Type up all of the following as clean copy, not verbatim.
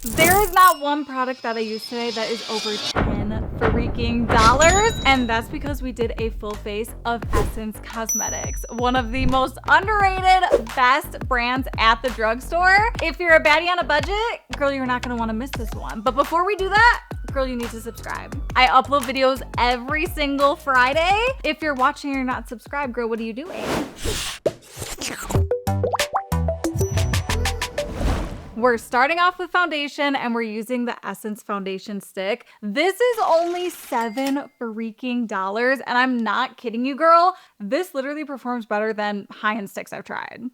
There is not one product that I used today that is over $10 freaking dollars, and that's because we did a full face of Essence Cosmetics, one of the most underrated, best brands at the drugstore. If you're a baddie on a budget, girl, you're not gonna wanna miss this one. But before we do that, girl, you need to subscribe. I upload videos every single Friday. If you're watching and you're not subscribed, girl, what are you doing? We're starting off with foundation and we're using the Essence foundation stick. This is only $7 freaking dollars, and I'm not kidding you, girl. This literally performs better than high-end sticks I've tried.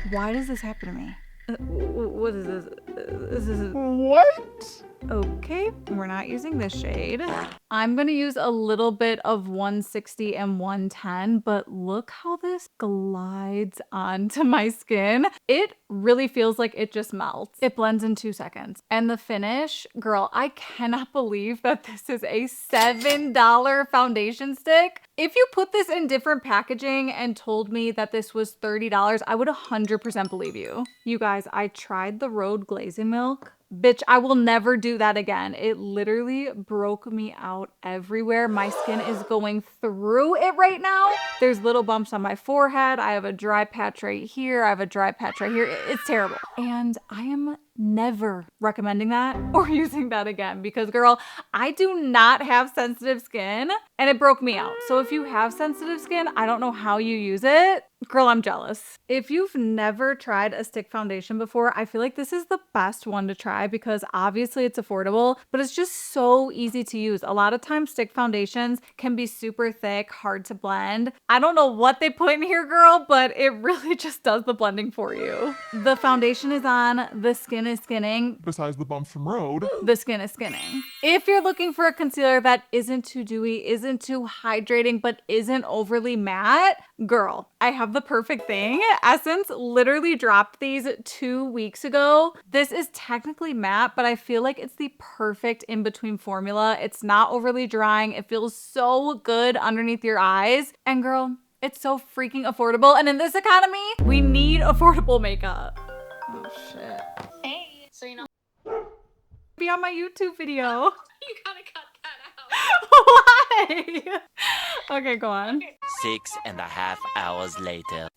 Why does this happen to me? What is this? What? Okay, we're not using this shade. I'm gonna use a little bit of 160 and 110, but look how this glides onto my skin. It really feels like it just melts. It blends in 2 seconds. And the finish, girl, I cannot believe that this is a $7 foundation stick. If you put this in different packaging and told me that this was $30, I would 100% believe you. You guys, I tried the Rhode Glazing Milk. Bitch, I will never do that again. It literally broke me out everywhere. My skin is going through it right now. There's little bumps on my forehead. I have a dry patch right here. I have a dry patch right here. It's terrible. And I am never recommending that or using that again because, girl, I do not have sensitive skin and it broke me out. So if you have sensitive skin, I don't know how you use it. Girl, I'm jealous. If you've never tried a stick foundation before, I feel like this is the best one to try because obviously it's affordable, but it's just so easy to use. A lot of times stick foundations can be super thick, hard to blend. I don't know what they put in here, girl, but it really just does the blending for you. The foundation is on, the skin is skinning. Besides the bumps from Rhode, the skin is skinning. If you're looking for a concealer that isn't too dewy, isn't too hydrating, but isn't overly matte, girl, I have the perfect thing. Essence literally dropped these 2 weeks ago. This is technically matte, but I feel like it's the perfect in-between formula. It's not overly drying. It feels so good underneath your eyes. And girl, it's so freaking affordable. And in this economy, we need affordable makeup. Oh shit. Hey, so you know. Be on my YouTube video. You gotta cut that out. Why? Okay, go on. 6.5 hours later.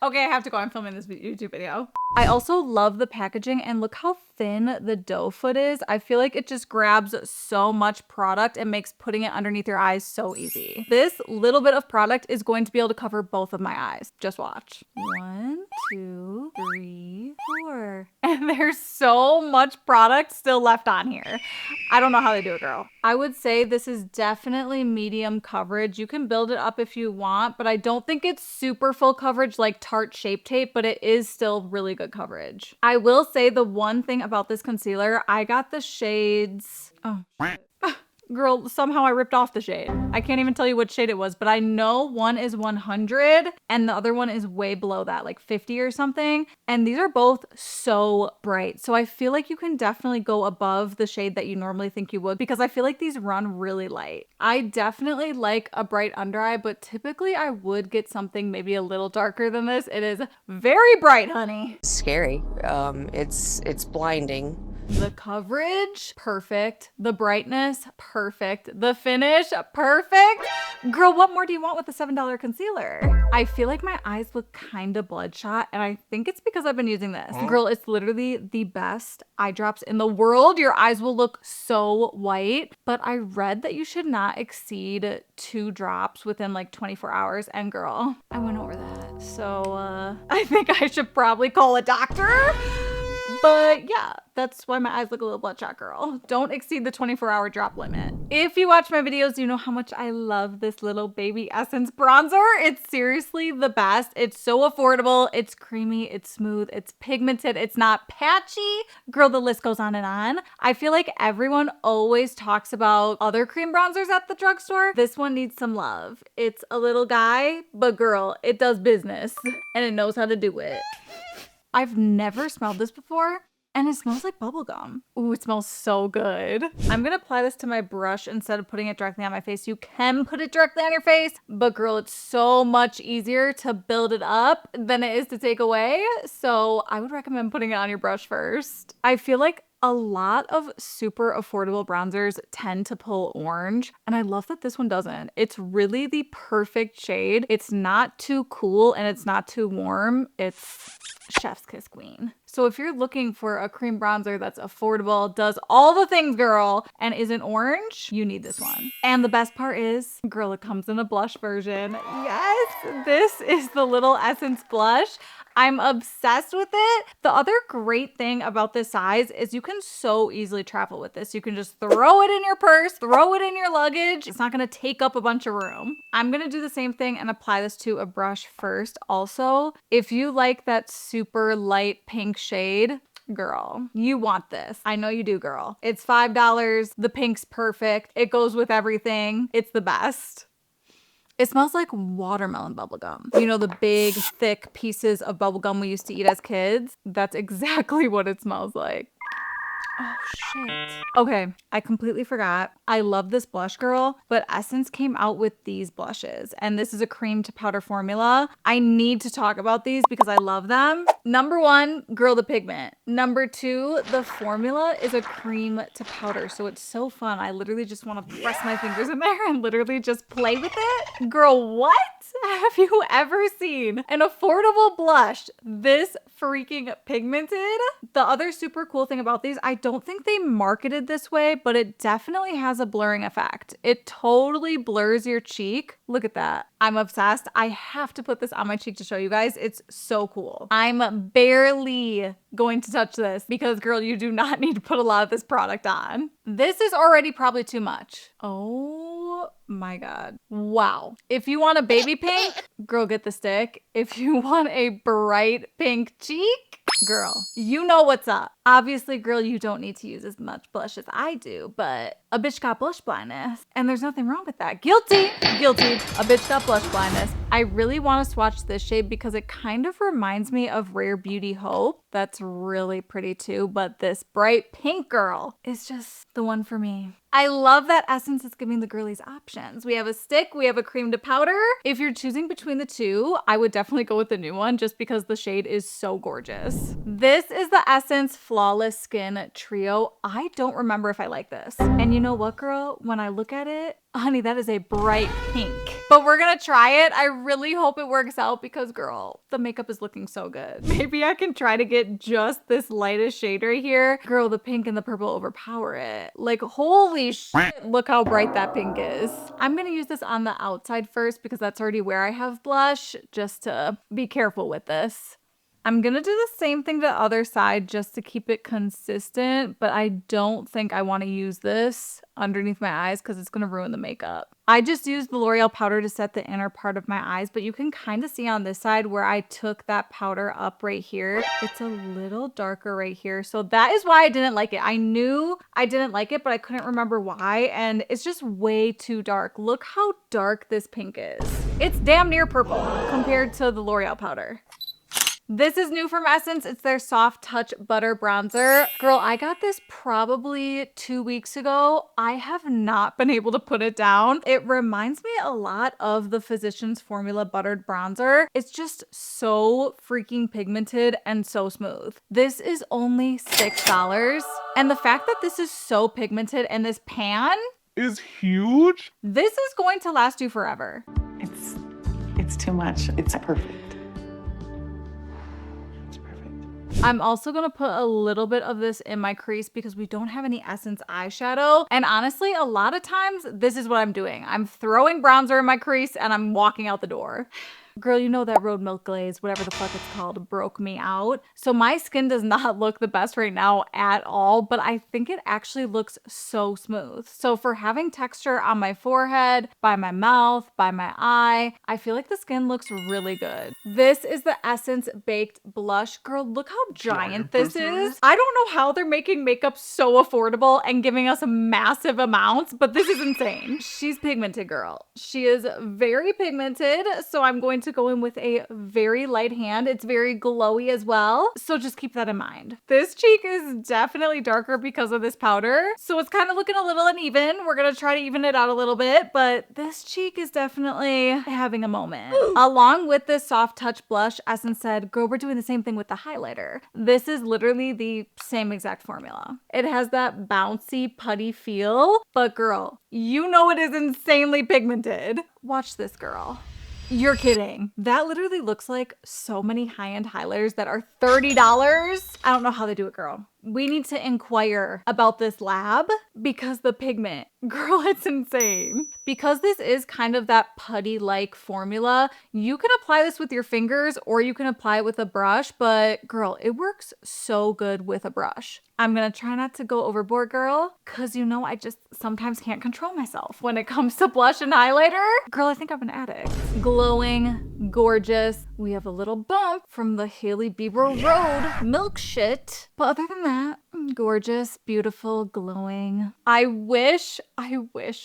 Okay, I have to go. I'm filming this YouTube video. I also love the packaging and look how thin the dough foot is. I feel like it just grabs so much product and makes putting it underneath your eyes so easy. This little bit of product is going to be able to cover both of my eyes. Just watch. 1, 2, 3, 4. And there's so much product still left on here. I don't know how they do it, girl. I would say this is definitely medium coverage. You can build it up if you want, but I don't think it's super full coverage like Tarte Shape Tape, but it is still really good coverage. I will say the one thing about this concealer, I got the shades. Oh, girl, somehow I ripped off the shade. I can't even tell you what shade it was, but I know one is 100 and the other one is way below that, like 50 or something. And these are both so bright. So I feel like you can definitely go above the shade that you normally think you would because I feel like these run really light. I definitely like a bright under eye, but typically I would get something maybe a little darker than this. It is very bright, honey. Scary. It's blinding. The coverage, perfect. The brightness, perfect. The finish, perfect. Girl, what more do you want with a $7 concealer? I feel like my eyes look kind of bloodshot, and I think it's because I've been using this. Girl, it's literally the best eye drops in the world. Your eyes will look so white, but I read that you should not exceed 2 drops within like 24 hours, and girl, I went over that. So I think I should probably call a doctor. But yeah, that's why my eyes look a little bloodshot, girl. Don't exceed the 24-hour drop limit. If you watch my videos, you know how much I love this little baby Essence bronzer. It's seriously the best. It's so affordable. It's creamy. It's smooth. It's pigmented. It's not patchy. Girl, the list goes on and on. I feel like everyone always talks about other cream bronzers at the drugstore. This one needs some love. It's a little guy, but girl, it does business and it knows how to do it. I've never smelled this before. And it smells like bubblegum. Ooh, it smells so good. I'm gonna apply this to my brush instead of putting it directly on my face. You can put it directly on your face, but girl, it's so much easier to build it up than it is to take away. So I would recommend putting it on your brush first. I feel like a lot of super affordable bronzers tend to pull orange, and I love that this one doesn't. It's really the perfect shade. It's not too cool and it's not too warm. It's chef's kiss queen. So if you're looking for a cream bronzer that's affordable, does all the things, girl, and isn't orange, you need this one. And the best part is, girl, it comes in a blush version. Yes, this is the little Essence blush. I'm obsessed with it. The other great thing about this size is you can so easily travel with this. You can just throw it in your purse, throw it in your luggage. It's not gonna take up a bunch of room. I'm gonna do the same thing and apply this to a brush first. Also, if you like that super light pink shade, girl, you want this. I know you do, girl. It's $5. The pink's perfect. It goes with everything. It's the best. It smells like watermelon bubblegum. You know, the big, thick pieces of bubblegum we used to eat as kids? That's exactly what it smells like. Oh, shit. Okay, I completely forgot. I love this blush, girl, but Essence came out with these blushes, and this is a cream to powder formula. I need to talk about these because I love them. Number one, girl, the pigment. Number two, the formula is a cream to powder, so it's so fun. I literally just want to press my fingers in there and literally just play with it. Girl, what? Have you ever seen an affordable blush this freaking pigmented? The other super cool thing about these, I don't think they marketed this way, but it definitely has a blurring effect. It totally blurs your cheek. Look at that. I'm obsessed. I have to put this on my cheek to show you guys. It's so cool. I'm barely going to touch this because, girl, you do not need to put a lot of this product on. This is already probably too much. Oh my God. Wow. If you want a baby pink, girl, get the stick. If you want a bright pink cheek, girl, you know what's up. Obviously, girl, you don't need to use as much blush as I do, but a bitch got blush blindness, and there's nothing wrong with that. Guilty, guilty. A bitch got blush blindness. I really want to swatch this shade because it kind of reminds me of Rare Beauty Hope. That's really pretty too, but this bright pink, girl, is just the one for me. I love that Essence is giving the girlies options. We have a stick, we have a cream to powder. If you're choosing between the two, I would definitely go with the new one just because the shade is so gorgeous. This is the Essence Flawless Skin Trio. I don't remember if I like this. And you know what, girl? When I look at it, honey, that is a bright pink. But we're gonna try it. I really hope it works out because, girl, the makeup is looking so good. Maybe I can try to get just this lightest shade right here. Girl, the pink and the purple overpower it. Like, holy shit, look how bright that pink is. I'm gonna use this on the outside first because that's already where I have blush, just to be careful with this. I'm gonna do the same thing to the other side just to keep it consistent, but I don't think I wanna use this underneath my eyes because it's gonna ruin the makeup. I just used the L'Oreal powder to set the inner part of my eyes, but you can kind of see on this side where I took that powder up right here. It's a little darker right here. So that is why I didn't like it. I knew I didn't like it, but I couldn't remember why. And it's just way too dark. Look how dark this pink is. It's damn near purple compared to the L'Oreal powder. This is new from Essence. It's their Soft Touch Butter Bronzer. Girl, I got this probably 2 weeks ago. I have not been able to put it down. It reminds me a lot of the Physicians Formula Buttered Bronzer. It's just so freaking pigmented and so smooth. This is only $6. And the fact that this is so pigmented and this pan is huge. This is going to last you forever. It's too much. It's perfect. I'm also going to put a little bit of this in my crease because we don't have any Essence eyeshadow. And honestly, a lot of times this is what I'm doing. I'm throwing bronzer in my crease and I'm walking out the door. Girl, you know that Road Milk Glaze, whatever the fuck it's called, broke me out. So my skin does not look the best right now at all, but I think it actually looks so smooth. So for having texture on my forehead, by my mouth, by my eye, I feel like the skin looks really good. This is the Essence Baked Blush. Girl, look how giant this is. I don't know how they're making makeup so affordable and giving us massive amounts, but this is insane. She's pigmented, girl. She is very pigmented, so I'm going to to go in with a very light hand. It's very glowy as well, so just keep that in mind. This cheek is definitely darker because of this powder, so it's kind of looking a little uneven. We're gonna try to even it out a little bit, but this cheek is definitely having a moment. Along with this soft touch blush, Essence said, girl, we're doing the same thing with the highlighter. This is literally the same exact formula. It has that bouncy putty feel, but girl, you know it is insanely pigmented. Watch this, girl. You're kidding. That literally looks like so many high-end highlighters that are $30. I don't know how they do it, girl. We need to inquire about this lab because the pigment, girl, it's insane. Because this is kind of that putty-like formula, you can apply this with your fingers or you can apply it with a brush, but girl, it works so good with a brush. I'm gonna try not to go overboard, girl, because you know I just sometimes can't control myself when it comes to blush and highlighter. Girl, I think I'm an addict. Glowing, gorgeous. We have a little bump from the Hailey Bieber Road milk shit. But other than that, gorgeous, beautiful, glowing. I wish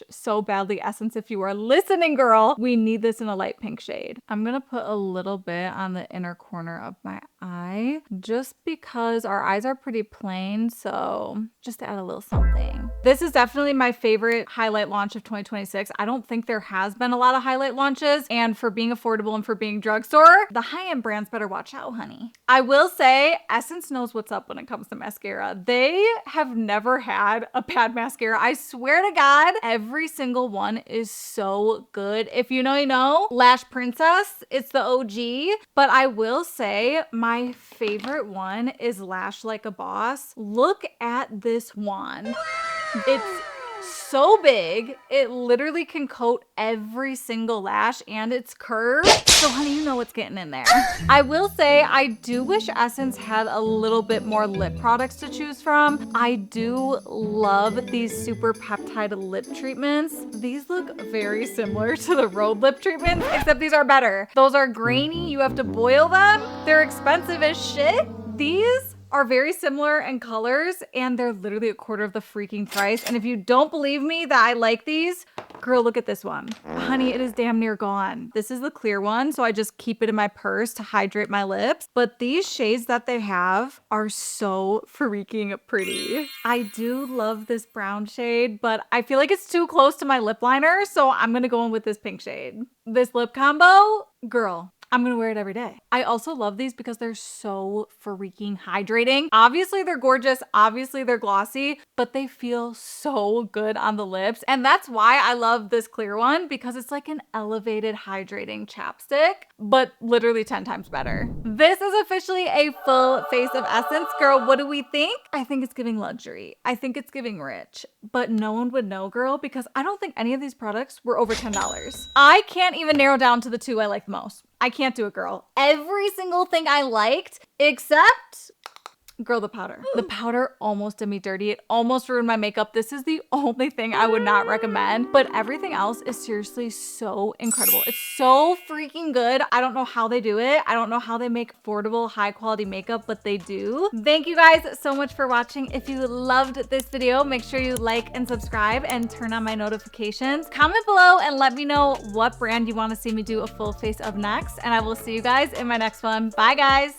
so badly, Essence, if you are listening, girl, we need this in a light pink shade. I'm gonna put a little bit on the inner corner of my eye just because our eyes are pretty plain, so just to add a little something. This is definitely my favorite highlight launch of 2026. I don't think there has been a lot of highlight launches, and for being affordable and for being drugstore, the high-end brands better watch out, honey. I will say Essence knows what's up when it comes to mascara. They have never had a bad mascara. I swear to God, every single one is so good. If you know, you know. Lash Princess, it's the OG, but I will say my favorite one is Lash Like a Boss. Look at this wand. It's so big, it literally can coat every single lash and it's curved. So honey, you know what's getting in there. I will say, I do wish Essence had a little bit more lip products to choose from. I do love these super peptide lip treatments. These look very similar to the Rhode lip treatments, except these are better. Those are grainy, you have to boil them. They're expensive as shit. These are very similar in colors and they're literally a quarter of the freaking price. And if you don't believe me that I like these, girl, look at this one. Honey, it is damn near gone. This is the clear one, so I just keep it in my purse to hydrate my lips. But these shades that they have are so freaking pretty. I do love this brown shade, but I feel like it's too close to my lip liner, so I'm gonna go in with this pink shade. This lip combo, girl, I'm gonna wear it every day. I also love these because they're so freaking hydrating. Obviously they're gorgeous, obviously they're glossy, but they feel so good on the lips. And that's why I love this clear one, because it's like an elevated hydrating chapstick, but literally 10 times better. This is officially a full face of Essence. Girl, what do we think? I think it's giving luxury. I think it's giving rich, but no one would know, girl, because I don't think any of these products were over $10. I can't even narrow down to the two I like the most. I can't do it, girl. Every single thing I liked, except, girl, the powder. The powder almost did me dirty. It almost ruined my makeup. This is the only thing I would not recommend, but everything else is seriously so incredible. It's so freaking good. I don't know how they do it. I don't know how they make affordable, high quality makeup, but they do. Thank you guys so much for watching. If you loved this video, make sure you like and subscribe and turn on my notifications. Comment below and let me know what brand you want to see me do a full face of next, and I will see you guys in my next one. Bye, guys.